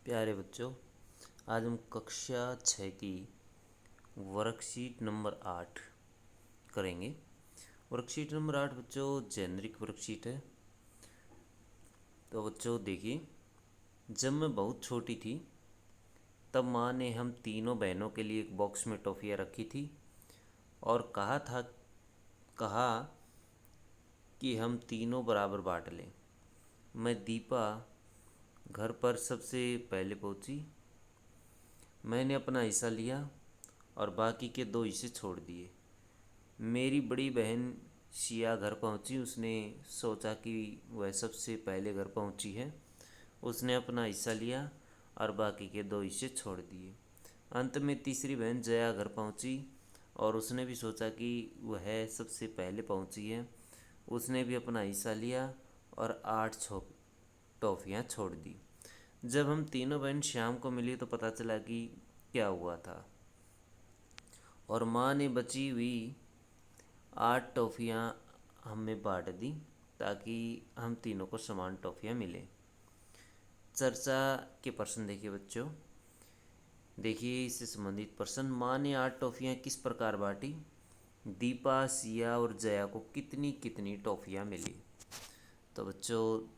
प्यारे बच्चों, आज हम कक्षा 6 की वर्कशीट नंबर 8 करेंगे। वर्कशीट नंबर 8 बच्चों जेनरिक वर्कशीट है। तो बच्चों देखिए, जब मैं बहुत छोटी थी तब माँ ने हम तीनों बहनों के लिए एक बॉक्स में टॉफ़ियाँ रखी थी और कहा कि हम तीनों बराबर बांट लें। मैं दीपा घर पर सबसे पहले पहुंची। मैंने अपना हिस्सा लिया और बाकी के 2 हिस्से छोड़ दिए। मेरी बड़ी बहन शिया घर पहुंची। उसने सोचा कि वह सबसे पहले घर पहुंची है। उसने अपना हिस्सा लिया और बाकी के 2 हिस्से छोड़ दिए। अंत में तीसरी बहन जया घर पहुंची और उसने भी सोचा कि वह सबसे पहले पहुंची है। उसने भी अपना हिस्सा लिया और 8 टॉफ़ियाँ छोड़ दी। जब हम तीनों बहन शाम को मिली तो पता चला कि क्या हुआ था, और माँ ने बची हुई 8 टॉफ़ियाँ हमें बांट दी ताकि हम तीनों को समान टॉफ़ियाँ मिलें। चर्चा के प्रश्न देखिए बच्चों। देखिए इससे संबंधित प्रश्न। माँ ने 8 टॉफ़ियाँ किस प्रकार बांटी? दीपा, सिया और जया को कितनी कितनी टॉफ़ियाँ मिली? तो बच्चों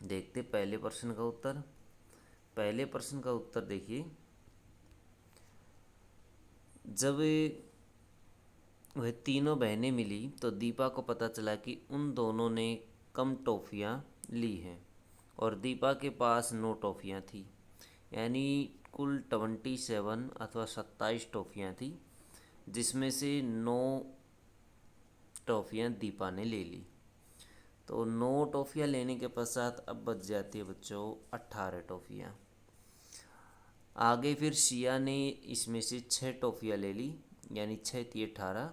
देखते पहले प्रश्न का उत्तर। पहले प्रश्न का उत्तर देखिए, जब वह तीनों बहनें मिली तो दीपा को पता चला कि उन दोनों ने कम टॉफ़ियाँ ली हैं और दीपा के पास 9 टॉफ़ियाँ थी, यानी कुल 27 अथवा 27 टॉफ़ियाँ थी, जिसमें से 9 टॉफ़ियाँ दीपा ने ले ली। तो 9 टॉफ़ियाँ लेने के पश्चात अब बच जाती है बच्चों 18 टॉफ़ियाँ। आगे फिर शिया ने इसमें से 6 टॉफ़ियाँ ले ली, यानी 6 थी 18।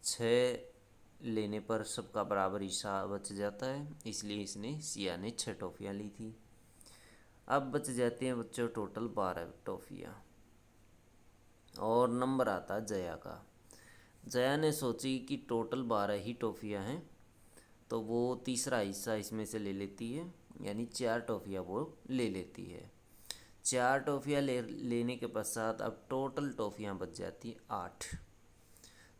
6 लेने पर सबका बराबर हिस्सा बच जाता है, इसलिए इसने शिया ने 6 टॉफ़ियाँ ली थी। अब बच जाती हैं बच्चों टोटल 12 टॉफ़ियाँ। और नंबर आता है जया का। जया ने सोची कि टोटल 12 ही टॉफ़ियाँ हैं, तो वो तीसरा हिस्सा इसमें से ले लेती है, यानी 4 टॉफ़ियाँ वो ले लेती है। 4 टॉफ़ियाँ लेने के पश्चात अब टोटल टॉफ़ियाँ बच जाती हैं 8।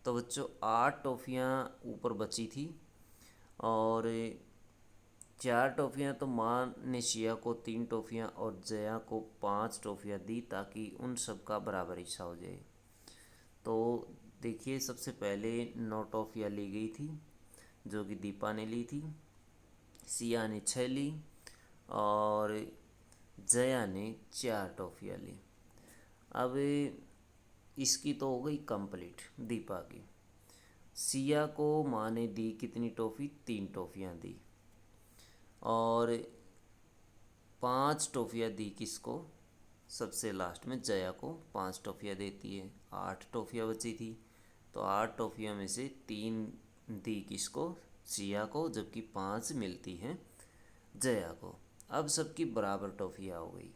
तो बच्चों 8 टॉफ़ियाँ ऊपर बची थी और 4 टॉफ़ियाँ तो माँ ने शिया को 3 टॉफ़ियाँ और जया को 5 टॉफ़ियाँ दी ताकि उन सब का बराबर हिस्सा हो जाए। तो देखिए सबसे पहले 9 टॉफ़ियाँ ली गई थी जो कि दीपा ने ली थी, सिया ने 6 ली और जया ने 4 टॉफ़ियाँ ली। अब इसकी तो हो गई कंप्लीट दीपा की। सिया को माँ ने दी कितनी टॉफ़ी? 3 टॉफ़ियाँ दी और 5 टॉफ़ियाँ दी किसको? सबसे लास्ट में जया को 5 टॉफ़ियाँ देती है। 8 टॉफ़ियाँ बची थी, तो 8 टॉफ़ियाँ में से 3 दी किसको? सिया को, जबकि 5 मिलती हैं जया को। अब सबकी बराबर टॉफ़ियाँ हो गई।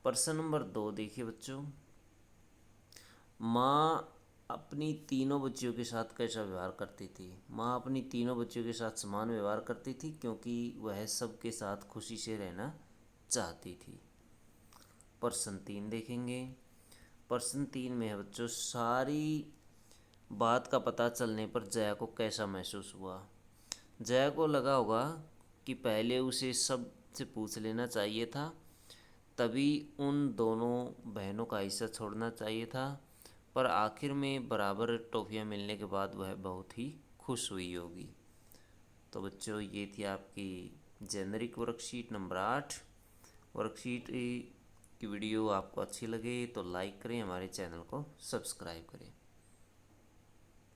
प्रश्न नंबर 2 देखिए बच्चों। माँ अपनी तीनों बच्चियों के साथ कैसा व्यवहार करती थी? माँ अपनी तीनों बच्चियों के साथ समान व्यवहार करती थी क्योंकि वह सबके साथ खुशी से रहना चाहती थी। प्रश्न 3 देखेंगे। प्रश्न 3 में है बच्चों, सारी बात का पता चलने पर जया को कैसा महसूस हुआ? जया को लगा होगा कि पहले उसे सबसे पूछ लेना चाहिए था, तभी उन दोनों बहनों का हिस्सा छोड़ना चाहिए था, पर आखिर में बराबर टॉफ़ियाँ मिलने के बाद वह बहुत ही खुश हुई होगी। तो बच्चों ये थी आपकी जेनरिक वर्कशीट नंबर 8। वर्कशीट की वीडियो आपको अच्छी लगे तो लाइक करें, हमारे चैनल को सब्सक्राइब करें।